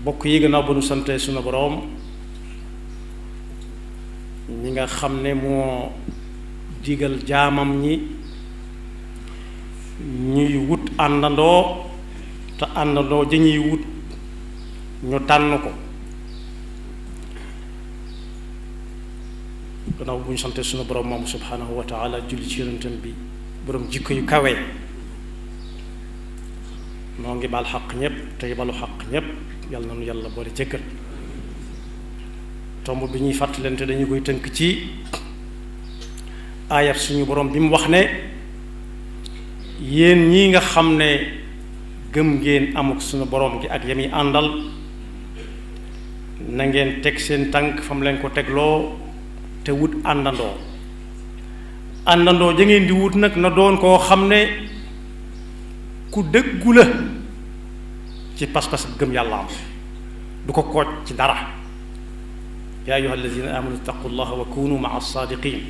bokk yi gannaaw ba nu sante sunu boroom ñi nga xam ne moo digal jaamam ñi ñuy wut àndandoo te àndandoo ja ñuy wut ñu tànn ko gannaaw bu ñu sante sunu boroom moom subhaanahu wa taala julli ci yonentam bi boroom jikko yu kawe noo ngi baal xaq ñépp tey balu xaq ñépp yàlla na nu yàlla boole jëkkal tomb bi ñuy fàttalante dañu koy tënk ci aayat suñu borom bi mu wax ne yéen ñi nga xam ne gëm ngeen amuk suñu borom gi ak yami àndal na ngeen teg seen tànk fa mu leen ko tegloo te wut àndandoo ja ngeen di wut nag na doon koo xam ne ku dëggu la ci pas-pas gëm yàlla am du ko kooj ci dara yaa ayyuha alladina amanu ittaqullaha wa kunu maa saadiqin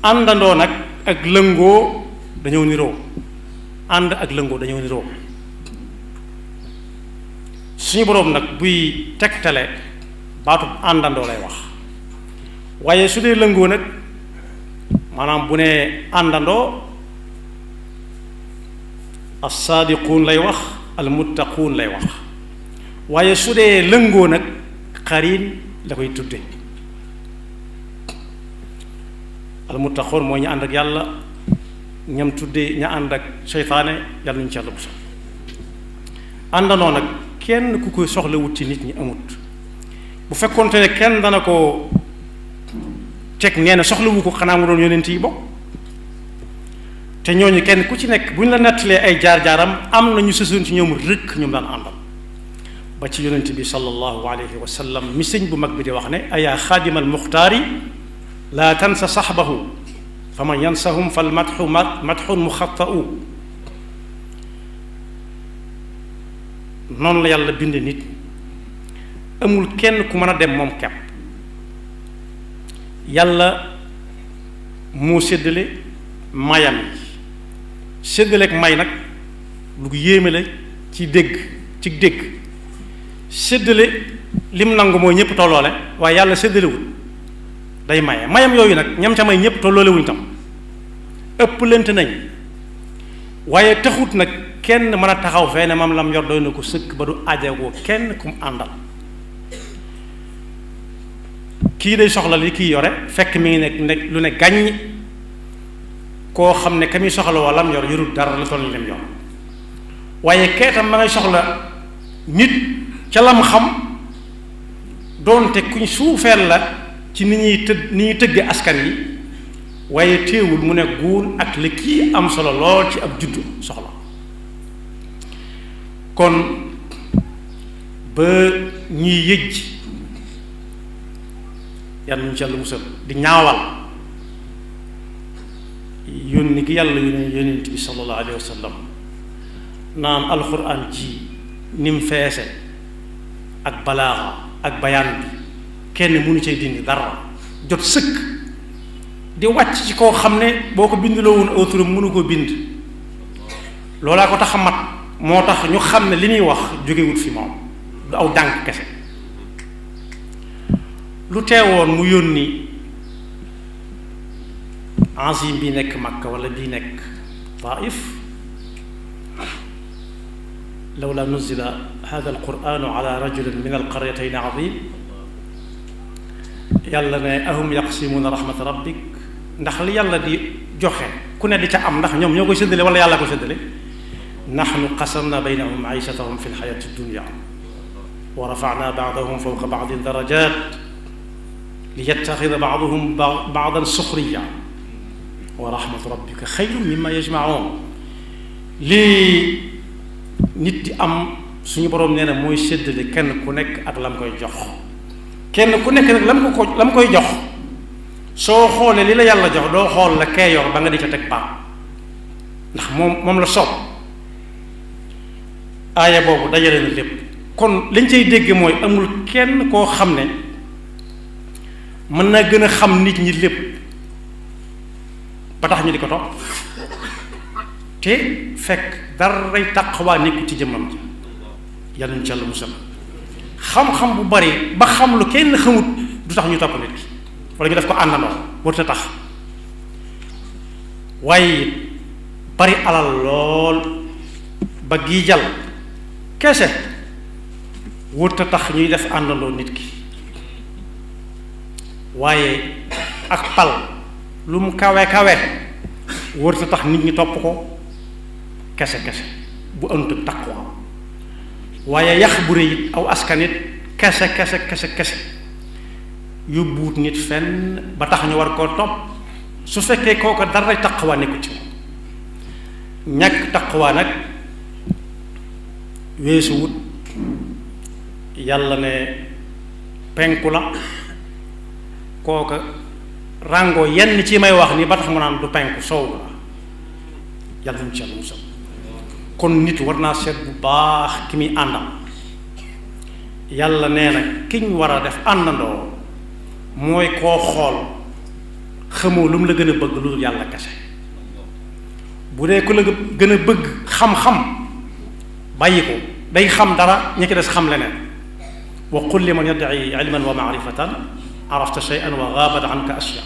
àndandoo nag ak lëngoo dañoo niroo ànd ak lëngoo dañoo niroo suñu boroom nag buy tegtale baatub àndandoo lay wax waaye su dee lëngoo nag maanaam bu ne àndandoo as-saadiquun lay wax al-muttaquun lay wax waaye su dee lëngoo nag xariin la koy tudde al-muttaquun mooy ñu ànd ak yàlla ñam tudde ña ànd ak seytaane yàlla ñu ci yàlla bu sax àndandoo nag kenn ku koy soxla wut ci nit ñi amut bu fekkoonte ne kenn dana ko teg nee na soxlawu ko xanaa mu doon yonent yi bokk te ñooñu kenn ku ci nekk bu ñu la nettalee ay jaar-jaaram am na ñu sësoon ci ñoom rëkk ñoom daan àndal ba ci yonent bi sallallahu alayhi wa sallam mi sëñ bu mag bi di wax ne ayaa xaadimal muxtaari laa tansa saxbahu fa man yansahum fal madxun muxatta'u noonu la yàlla bind nit amul kenn ku mën a dem moom kepp yàlla moo séddale mayam yi séddaleek may nag lu yéeme la ci dégg séddale lim nangu mooy ñëpp tolloole waaye yàlla séddalewul day maye mayam yooyu nag ñam ca may ñëpp tolloolewuñ tam ëpp lent nañ waaye taxut nag kenn mën a taxaw fee ne mam lam yor doy na ko sëkk ba du ajagoo kenn kum àndal kii day soxla li kii yore fekk mi ngi nekk lu ne gàññ koo xam ne ka muy soxla woo lam yor yorul dara la toll ni lim yor waaye keetam ma ngay soxla nit ca lam xam doonte kuñ suufeel la ci ni ñuy tëgge askan yi waaye téewul mu ne guun ak li kii am solo lool ci ab juddu soxla kon ba ñuy yëj yàlla ñu ci yàlla musal di ñaawal yónni gi yàlla yónent bi sallallahu alayhi wa sallam naan alxuraan ji ni mu feese ak balaaxa ak bayaan bi kenn mënu cay dindi dara jot sëkk di wàcc ci koo xam ne boo ko bindloo woon autour mënu koo bind loolaa ko tax a mat moo tax ñu xam ne li ñuy wax jógewut fi moom du aw jànk kese lu teewoon mu yónni azim bi nekk Makka wala bii nekk Taif lawla nuzila hada alquranu ala rajulin min alqaryatayn azim yàlla ne ahum yaqsimuna rahmat rabbik ndax li yàlla di joxe ku ne di ca am ndax ñoom ñoo koy séddale wala yàlla ko séddale nahnu qasamna baynahum maishatahum fi lxayati dunya wa rafana baadahum fawqa baadin darajat liyattaxida baaduhum baadan suxriya wa rahmatu rabbika xayrun mimma yajmaun lii nit di am suñu boroom nee na mooy séddale kenn ku nekk ak lam koy jox kenn ku nekk nag lam koy jox soo xoolee li la yàlla jox doo xool la kee yor ba nga di ca teg baat ndax moom la soob aaya boobu dajale na lépp kon lañ cay dégg mooy amul kenn koo xam ne mën naa gën a xam nit ñi lépp ba tax ñu di ko topp te fekk daray taqwa nekku ci jëmmam ji yàlla ñu ci yàlla musal xam-xam bu bari ba xam lu kenn xamut du tax ñu topp nit ki wala ñu def ko àndandoo warut a tax waaye bari alal lool ba gii jal kese warut a tax ñuy def àndandoo nit ki waaye ak pal lu mu kawe kawe warut a tax nit ñi topp ko kese kese bu ënt ak taqwa waaye yax bu rëy it aw askanit kese kese kese kese yóbbuwut nit fenn ba tax ñu war koo topp su fekkee kooku dara taqwa nekku ci ñàkk taqwa nag weesu wut yàlla ne penku la kooka ràngoo yenn ci may wax ni ba tax mu naan du penku soow la yàlla mu ci yàlla musal kon nit war naa seet bu baax ki muy àndam yàlla nee na kiñ war a def àndandoo mooy koo xool xamoo lu mu la gën a bëgg lu dul yàlla kese bu dee ku la gën a bëgg xam-xam bàyyi ko day xam dara ñi ci des xam leneen wa qul liman yad'i ilman wa ma'rifatan arafta shay'an wa ghabat anka ashya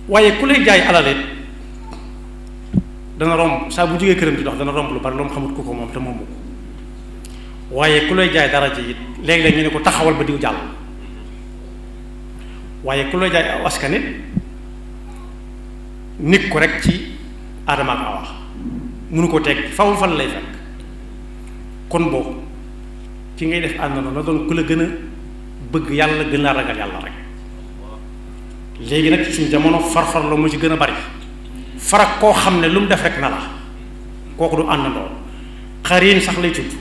waaye ku lay jaay alalit dana romb saa bu jógee këram di dox dana romb lu bari lu mu xamut ku ko moom te moomu ko waaye ku lay jaay dara ji it léeg-léeg ñu ne ko taxawal ba diw jàll waaye ku lay jaay aw askan it nit ko rek ci aadama ak awa mënu ko teg fawul fan lay fekk kon boobu ki ngay def àndandoo na doon ku la gën a bëgg yàlla gën laa ragal yàlla rek léegi nag suñ jamono farfar la mu ci gën a bari farak koo xam ne lu mu def rek na la kooku du àndandoo xariin sax lay tudd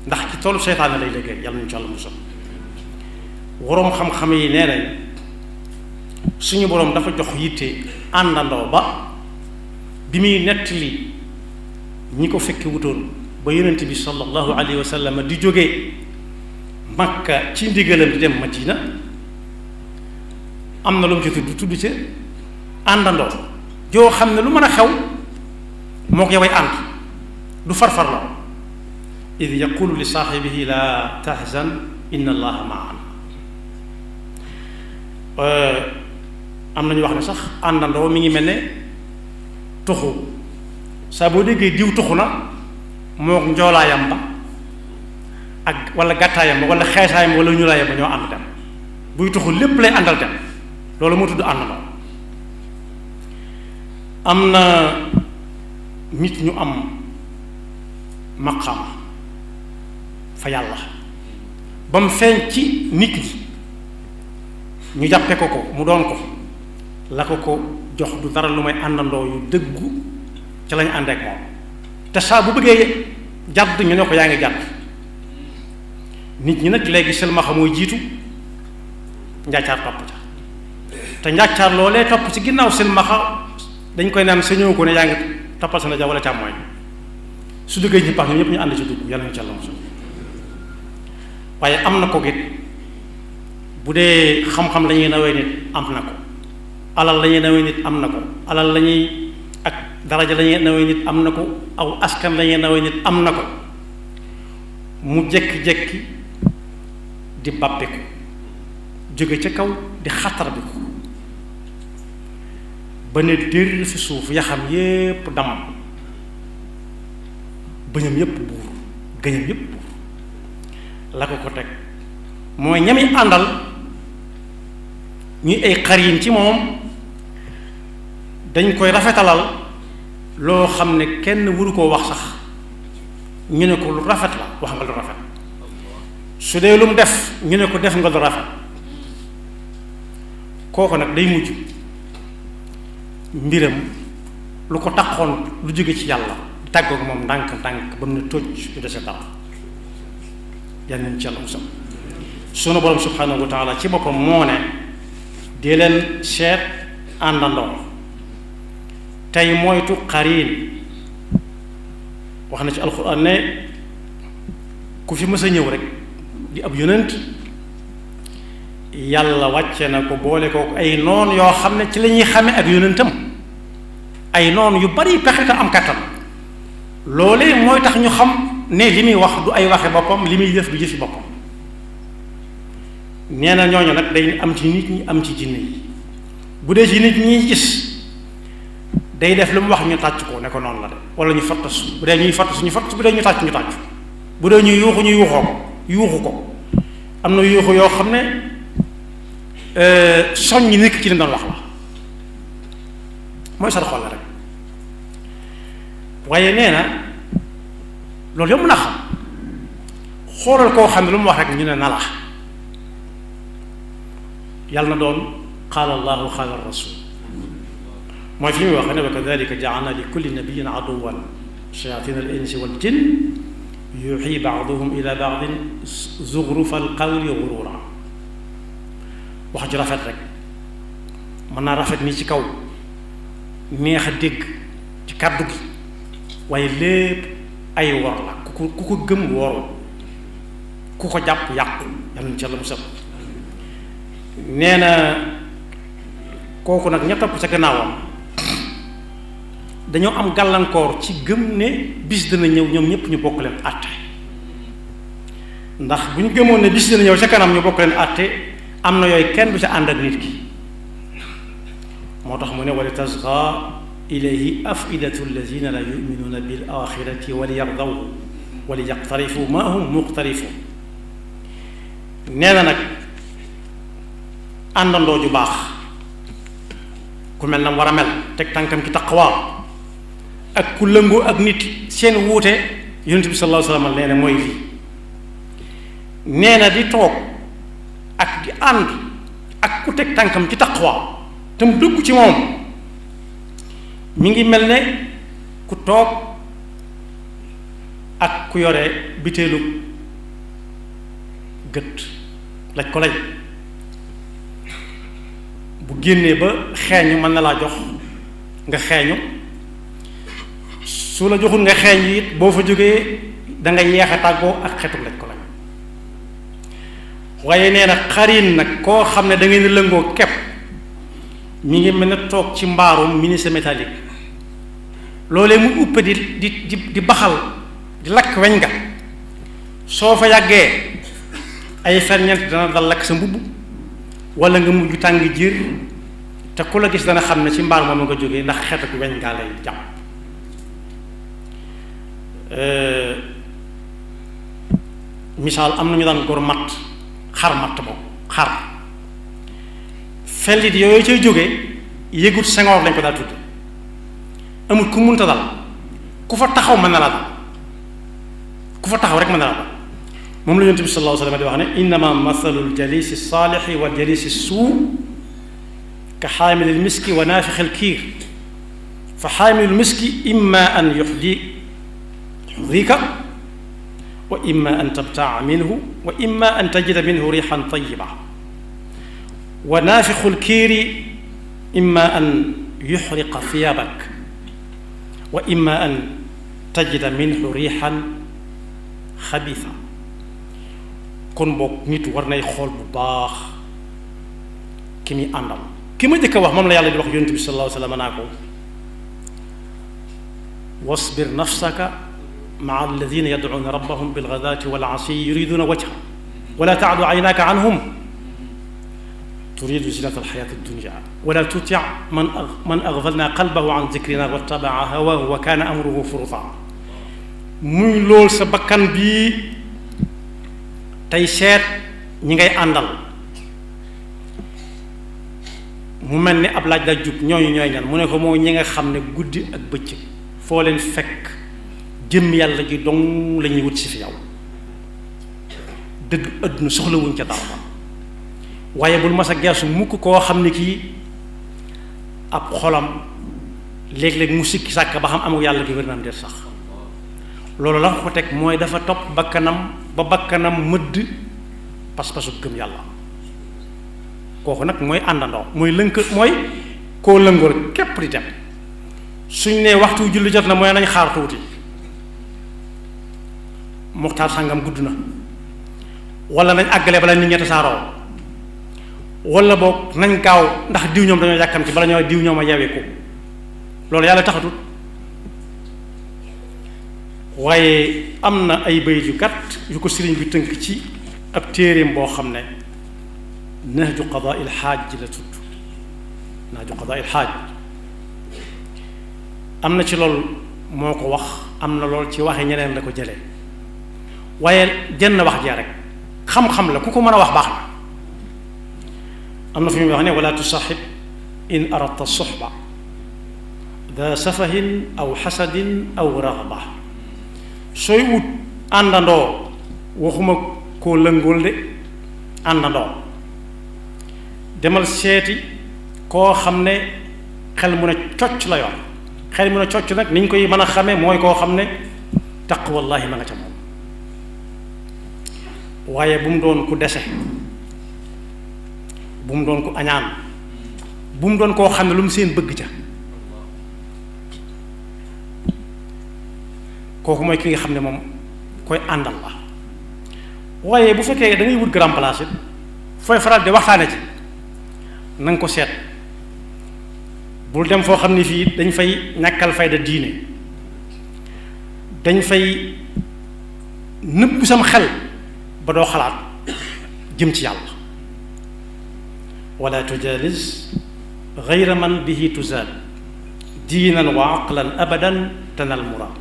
ndax ci toolu seytaane lay liggéey yàlla ñu ci yàlla musal waroom xam-xam yi nee nañ suñu boroom dafa jox yitte àndandoo ba bi muy nettali ñi ko fekke wutoon ba yonent bi sallallahu alayhi wa sallam di jógee Makka ci ndigalam di dem Madina am na lu mu ci tudd ci àndandoo joo xam ne lu mën a xew moo ko yoway ànd du farfar la id yaqulu li saaxibihi la tahzan inna allaha maana am nañu wax ne sax àndandoo mi ngi mel ne tuxu saa boo déggee diw tuxu na moo njoolaayam ba ak wala gàttaayam ba wala xeesaayam wala ñuulaayam ba ñoo ànd dem buy tuxu lépp lay àndal dem loolu moo tudd àndandoo am na nit ñu am maqaama fa yàlla ba mu feeñ ci nit ñi ñu jàppe ko mu doon ko la ko jox du dara lu may àndandoo yu dëggu ca lañu ànd ak moom te saa bu bëggee jàdd ñu ne ko yaa ngi jàdd nit ñi nag léegi silmaxa mooy jiitu njàccaar topp ca te njàccaar loolee topp ci ginnaaw silmaxa dañ koy naan sañoo ko ne yaa ngi toppal sa na ja wala càmmooñ su duggee ñi pax ñoom ñëpp ñu ànd ci dugg yàlla ñu ci Yàlla mosul waaye am na ko git bu dee xam-xam la ñuy nawee nit am na ko alal la ñuy nawee nit am na ko alal la ñuy ak daraja la ñuy nawee nit am na ko aw askan la ñuy nawee nit am na ko mu jekki-jekki di bàppeeku jóge ca kaw di xatar bi ko ba ne dér fi suuf yaxam yépp damm bëñam yépp buur gëñam yépp buur la ko teg mooy ñami àndal ñuy ay xariin ci moom dañ koy rafetalal loo xam ne kenn waru koo wax sax ñu ne ko lu rafet la wax nga lu rafet su dee lu mu def ñu ne ko def nga lu rafet kooku nag day mujj mbiram lu ko taxoon lu jóge ci yàlla tàggoog moom ndànk-ndànk ba mu ne toj du dese dara yal nañu ci yàlla musal sunu borom subhanahu wa taala ci boppam moo ne dee leen seet àndandoo tey moytu xariin wax na ci alxuraan ne ku fi mës a ñëw rek di ab yonent yàlla wàcce na ko boole ko ay noon yoo xam ne ci la ñuy xame ak yonentam ay noon yu bari pexe te am kattan loolee mooy tax ñu xam ne li muy wax du ay waxe boppam li muy def du jëfi boppam. nee na ñooñu nag day am ci nit ñi am ci jinne yi. bu dee ci nit ñi gis day def lu mu wax ñu tàcc ko ne ko noonu la de wala ñu fattas bu dee ñuy fattas ñu fattas bu dee ñu tàcc ñu tàcc bu dee ñuy yuuxu ñu yuuxu ko am na yuuxu yoo xam ne soññi nekk ci li doon wax la mooy sar xol la rek waaye nee na loolu yëpp mën a xam xoolal koo xam ne lu mu wax rek ñu ne na la yàlla na doon qaala allahu qaala rasul mooy fi muy wax ne wa kadalika ja'alna li kulli nabiyyin aduwwan shayatin al insi wal jinn yuuxi ba'duhum ila ba'din zuxrufa al qawli gurura wax ju rafet rek mën naa rafet nii ci kaw neex a dégg ci kàddu gi waaye lépp ay wor la ku ko gëm woru ku ko jàpp yàqu yàlla na ci yàlla musal nee na kooku nag ña topp ca gannaawam dañoo am gàllankoor ci gëm ne bis dana ñëw ñoom ñëpp ñu bokk leen àtte ndax bu ñu gëmoon ne bis dana ñëw ca kanam ñu bokk leen àtte am na yooyu kenn du ca ànd ak nit ki moo tax mu ne wali tasqa ilayhi afidatu alladina la yuminuuna bil axirati wali yardawhu wali yaqtarifu ma hum muqtarifu nee na nag àndandoo ju baax ku mel na war a mel teg tànkam ci taqwa ak ku lëngoo ak nit seen wuute yonent bi sallallahu alayhi wa sallam nee na mooy lii nee na di toog ak di ànd ak ku teg tànkam ci taqwa te mu dugg ci moom mi ngi mel ne ku toog ak ku yore biteelu gët laj ko lay bu génnee ba xeeñu mën na laa jox nga xeeñu su la joxul nga xeeñu it boo fa jógee da nga yeex a tàggoo ak xetu laj ko lay waaye nee na xarin nag koo xam ne da ngeen di lëngoo kepp mi ngi mel ne toog ci mbaarum ministre métallique loolee mu upp di baxal di lakk weñ nga soo fa yàggee ay ferñeent dana dal lakk sa mbubb wala nga mujj tàng jër te ku la gis dana xam ne ci mbaar moom nga jógee ndax xet ak weñ ngaa lay jàpp misaal am na ñu daan gor matt xar matt boobu xar fellit yooyu cay jógee yëgut sengoor lañ ko daa tudde amul ku munta dal ku fa taxaw mën na la dal ku fa taxaw rek mën na la dal moom la yonent bi sallallahu alayhi wa sallam di wax ne innama mathalu ljalisi saalixi wa jalisi suu ka xaamili lmiski wa naafixi lkiir fa xaamilu lmiski imma an yuxdika wa imma an tabtaa minhu wa imma an tajida minhu riixan tayiba wa naafixu lkiiri imma an yuxriqa thiyaabak wa imma an tajida minhu riixan xabiisa kon boog nit war nay xool bu baax ki muy àndal ki ma jëkk a wax moom la yàlla di wax yonent bi sallallahu alayhi wa sallam naa ko wasbir nafsaka maa alladina yadcuuna rabbahum bilgadaati walasiyi yuriduuna wajha wala taadu aynaaka anhum turidu zinata alxayaati addunia wala tuti man agfalna qalbahu an zikrina wattabaa hawaahu wa kaana amruhu furuta muy lool sa bakkan bii tey seet ñi ngay àndal mu mel ni ab laaj la jub ñooñu ñooy ñan mu ne ko moo ñi nga xam ne guddi ak bëccëg foo leen fekk jëm yàlla ji dong la ñuy wut si fi yow dëgg àdduna soxlawuñ ca dara waaye bul mas a gersu mukk koo xam ne kii ab xolam léeg-léeg mu sikki sàkk ba xam amul yàlla gi wér na am déet sax loolu la ko teg mooy dafa topp bakkanam ba bakkanam mëdd pas-pasu gëm yàlla kooku nag mooy àndandoo mooy mooy koo lëngoor képp di dem suñ ne waxtu julli jot na mooy nañ xaar tuuti muxtaar sàngam gudd na wala nañ àggale bala nit ñi tasaaroo wala boog nañ gaaw ndax diw ñoom dañoo yàkkamti bala ñoo diw ñoom a yeweeku loolu yàlla taxatut waaye am na ay bayit yu gàtt yu ko sëriñ bi tënk ci ab téeréem boo xam ne nahju qadaa il xaaj la tudd nahju qadaa il xaaj am na ci lool moo ko wax am na lool ci waxe ñeneen la ko jëlee waaye jenn wax jee rek xam-xam la ku ko mën a wax baax na am na fu muy wax ne wala tusaxib in aradta suxba da safahin aw xasadin aw raxba sooy wut àndandoo waxuma koo lëngool de àndandoo demal seeti koo xam ne xel mu ne cocc la yor xel mu ne cocc nag ni ñu koy mën a xamee mooy koo xam ne taqwallahi ma nga ca moom waaye bu mu doon ku dese bu mu doon ku añaan bu mu doon koo xam ne lu mu seen bëgg ca kooku mooy ki nga xam ne moom koy àndal la waaye bu fekkee da ngay wut grand place it fooy faral di waxtaane ci na nga ko seet bul dem foo xam ne fii dañ fay ñàkkal fayda diine dañ fay nëbb sam xel ba doo xalaat jëm ci yàlla wala tujalis gayra man bihi tuzaad diinan wa aqlan abadan tanal muraad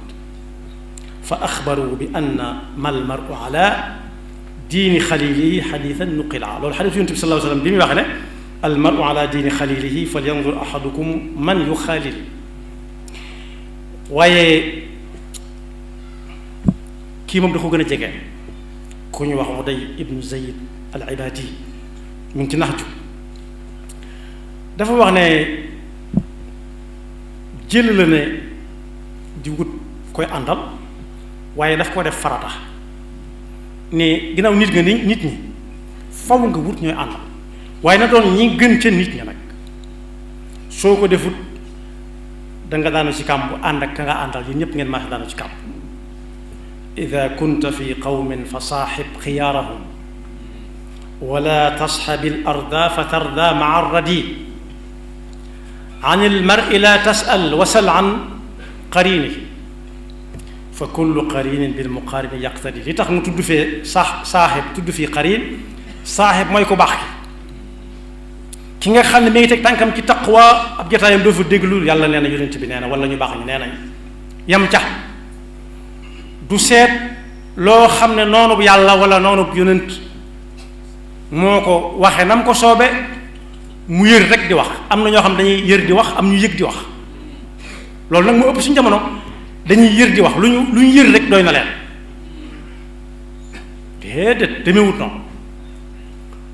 fa axbaru bi anna mal maru ala diini xalilihi xadiisan nuqila loolu xadiis Yonent bi sallallahu alayhi wa sallam bi muy wax ne al maru ala diini xalilihi falyanzur ahadukum man yuxaalil waaye kii moom da ko gën a jege ku ñu wax Uday ibnu Zayd al Ibaadi mu ngi ci Naxju dafa wax ne jël la ne di wut koy àndal waaye daf ko def farata ne ginnaaw nit nga ni nit ñi faw nga wut ñooy àndal waaye na doon ñi gën ca nit ña nag soo ko defut danga daanu ci kàmb ànd ak ka nga àndal yi ñépp ngeen maax daanu ci kàmb ida kunta fi qawmin fa saaxib xiyaarahum wala tasxabi al arda fa tarda maa arradi an il mari la tasal wasal an qarinihi fa kullu qarinin bil muqaarini yaqtadi li tax mu tudd fee saaxib tudd fii qarin saaxib mooy ko baax ki nga xam ne mi ngi teg tànkam ci taqwa ab jotaayam doo fa déglu yàlla nee na yonent bi nee na wala ñu baax ñu nee nañ yam ca du seet loo xam ne noonu yàlla wala noonu yonent moo ko waxe nam ko soobe mu yër rek di wax am na ñoo xam dañuy yër di wax am ñu yëg di wax loolu nag moo ëpp suñu jamono dañuy yër di wax lu ñu yër rek doy na leen déedéet demewut noonu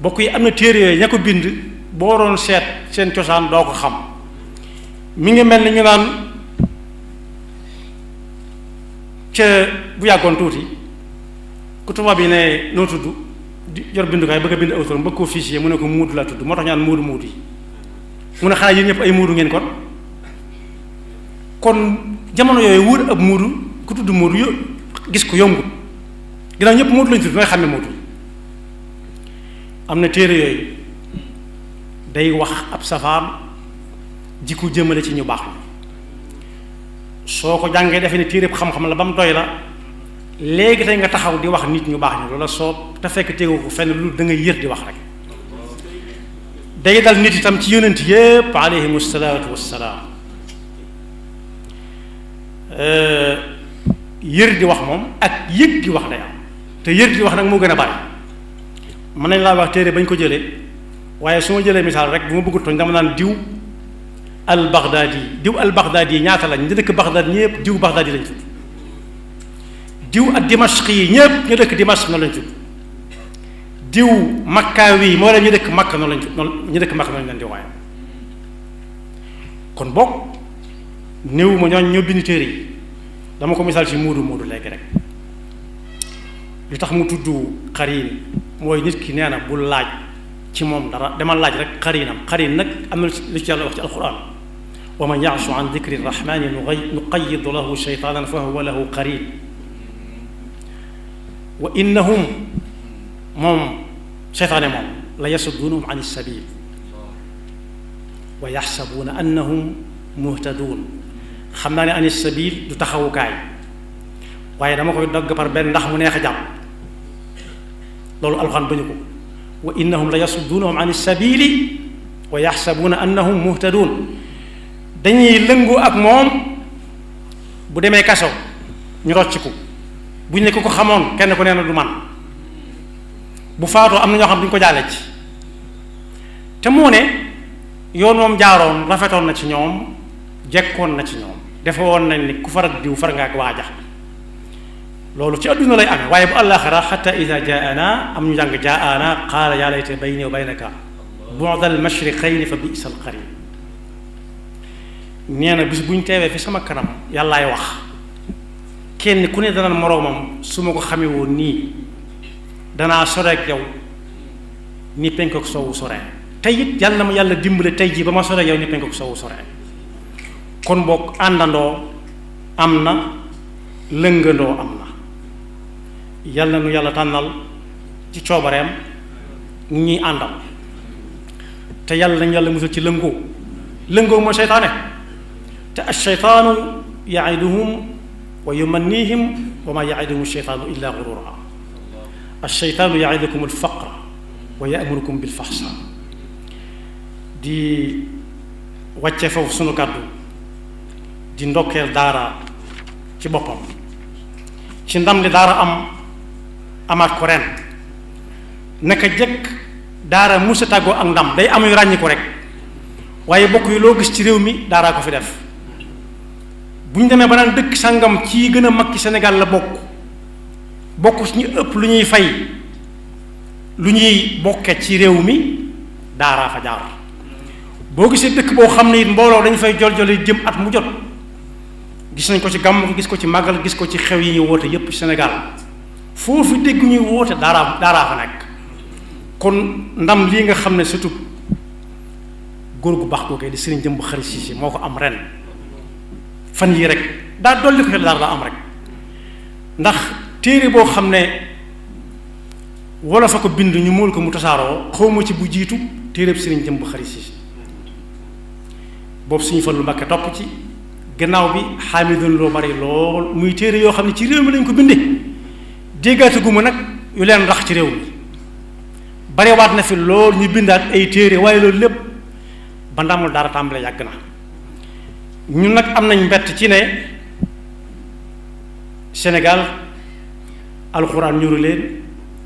bokk yi am na téere yooyu ña ko bind boo doon seet seen cosaan doo ko xam mi ngi mel ni ñu naan ca bu yàggoon tuuti ku tubaab yi ne noo tudd di yor bindukaay bëgg a bind autorom bëgg koo fichier mu ne ko muudu laa tudd moo tax ñaan muudu yi mu ne xanaa yéen ñëpp ay muudu ngeen kon jamono yooyu wóor ab muudu ku tudd muudu yo gis ko yombut ginnaaw ñëpp muudu lañu tudd nooy xàmme muudu am na téere yooyu day wax ab safaan ji ko jëmale ci ñu baax la soo ko jàngee defe ne téere xam-xam la ba mu doy la léegi tey nga taxaw di wax nit ñu baax ñu loola soo te fekk tegu ko fenn lu da ngay yër di wax rek day dal nit itam ci yonent yépp alayhimu salaatu wassalaam yër di wax moom ak yëg di wax day am te yër di wax nag moo gën a bari mën nañ laa wax téere bañ ko jëlee waaye su ma jëlee misaal rek bu ma bëgg tooñ dama naan diw al Baghdadi ñaata lañ ñu dëkk Baghdad ñëpp diw Baghdadi lañ tudd diw ak Dimashq yi ñëpp ñu dëkk Dimashq noonu lañ tudd diw Makkaawi yi moo leen ñu dëkk Makka noonu lañ tudd noonu ñu dëkk Makka noonu lañ di waaye kon boog néew ma ñooñ ñoo bind téere yi dama ko misaal ci muudu léegi rek li tax mu tudd xarin mooy nit ki nee na bul laaj ci moom dara demal laaj rek xarin nag am na lu ci yàlla wax ci alquran wa man ya'shu an dikri rahmani nuqayyid lahu shaytanan fa huwa lahu qarin wa innahum moom seytaane moom la yasuddunahum an sabil wa yaxsabuuna annahum muhtadun xam naa ne an sabil du taxawukaay waaye dama koy dogg par benn ndax mu neex a jàpp loolu alxuraan bañu ko wa innahum la yasuddunahum an sabili wa yaxsabuuna annahum muhtadun dañuy lëngu ak moom bu demee kaso ñu rocciku buñ ne ko xamoon kenn ku nee na du man bu faatoo am na ñoo xam duñ ko jaale ci te moo ne yoon moom jaaroon rafetoon na ci ñoom jekkoon na ci ñoom defe woon nañ ni ku farak diw far nga ak waaja loolu ci adduna lay amee waaye bu àllaaxira xatta ida jaana am ñu jàng jaana qaala yaa layta bayni wa baynaka bu'da al-mashriqayni fa bi'sa al-qarin nee na bis bu ñu teewee fi sama kanam yàllaay wax kenn ku ne dana moroomam su ma ko xamee woon nii danaa soreek yow ni penk ak soowu soree tey it yàlla na ma yàlla dimbale tey jii ba ma soreek yow ni penk ak soowu soree kon boog àndandoo am na lëngandoo am na yàlla nu yàlla tànnal ci coobareem ñuy àndal te yàlla nañu yàlla musal ci lëngoo mooy seytaane te ash-shaytaanu ya'iduhum wa yumannihim wa ma ya'iduhum ash-shaytaanu illa ghurura ash-shaytaanu ya'idukum al-faqra wa ya'murukum bil-fahsha di wàcce foofu sunu kàddu di ndokkeel daara ci boppam ci ndam li daara amaat ko ren naka jëkk daara musa tàggoo ak ndam day am yu ràññi ko rek waaye bokk yi loo gis ci réew mi daaraa ko fi def bu ñu demee ba naan dëkk sangam ci gën a mag ci Sénégal la bokk ci ñu ëpp lu ñuy fay lu ñuy bokke ci réew mi daaraa fa jaar boo gisee dëkk boo xam ne it mbooloo dañu fay jol-joli jëm at mu jot gis nañ ko ci gàmm gis ko ci màggal gis ko ci xew yi ñuy woote yépp ci Sénégal foofu dégg ñuy woote daaraa fa nekk kon ndam lii nga xam ne surtout góor gu baax googee di sëriñ Jëmb Xari Siise moo ko am ren fan yii rek daa dolli ko daara la am rek ndax téere boo xam ne wala fa ko bind ñu mool ko mu tasaaroo xawma ci bu jiitu téereb sëriñ Jëmb Xari Siise boobu suñu Fallu Mbàkke topp ci gannaaw bi xaamidun loo bari lool muy téere yoo xam ne ci réew mi lañ ko bindee déggaate gu ma nag yu leen rax ci réew mi barewaat na fi lool ñu bindaat ay téere waaye loolu lépp ba ndamul daara tàmbale yàgg na ñun nag am nañ mbett ci ne Sénégal alxuraan ñuru leen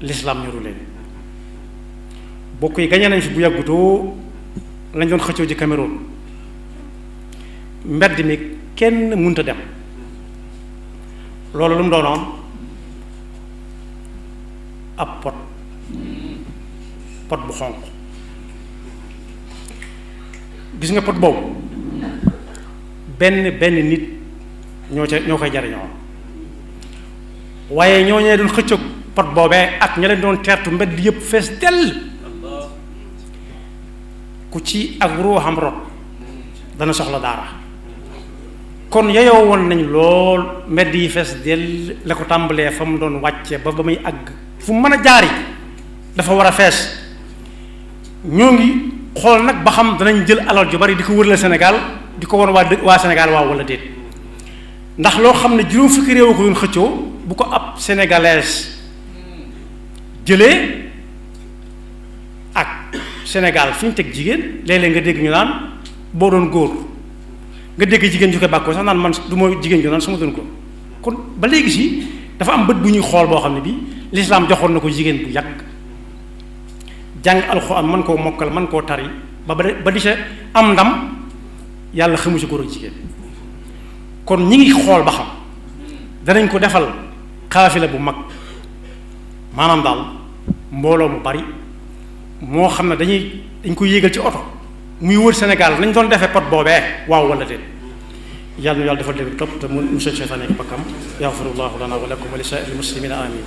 lislaam ñuru leen bokk yi gañe nañ fi bu yàggutoo lañ doon xëccoo ji Cameroun mbedd mi kenn mënta dem loolu lu mu doonoon ab pot bu xonq gis nga pot boobu benn nit ñoo koy jariñoo waaye ñoo ñee doon xëccoog pot boobee ak ña leen doon teertu mbedd yépp fees dell ku ci ak ruuxam rot dana soxla daara kon yeyoo woon nañ lool mbedd yi fees dell la ko tàmbalee fa mu doon wàcce ba muy àgg fu mu mën a jaari dafa war a fees ñoo ngi xool nag ba xam danañ jël alal ju bari di ko wërale Sénégal di ko won waa Sénégal waaw wala déet ndax loo xam ne juróom fukki réew ko doon xëccoo bu ko ab sénégalaise jëlee ak Sénégal fi ñu teg jigéen léeg-léeg nga dégg ñu naan boo doon góor nga dégg jigéen ju koy bàkkoo sax naan man du ma jigéen ju naan su ma doon góor kon ba léegi si dafa am bët bu ñuy xool boo xam ne bi lislaam joxoon na ko jigéen bu yàgg jàng alxuraan mën koo mokkal mën koo tari ba di sa am ndam yàlla xamu ci góor ak jigéen kon ñi ngi xool ba xam danañ ko defal xaafila bu mag maanaam daal mbooloo mu bari moo xam ne dañ koy yéegal ci oto muy wër Sénégal nañ doon defee pot boobee waaw wala déet yàlla na yàlla defal dégg topp te mu musal seytaane ak bakkam yaxfirullahu lana wa lakum wa li saa'iril muslimina amin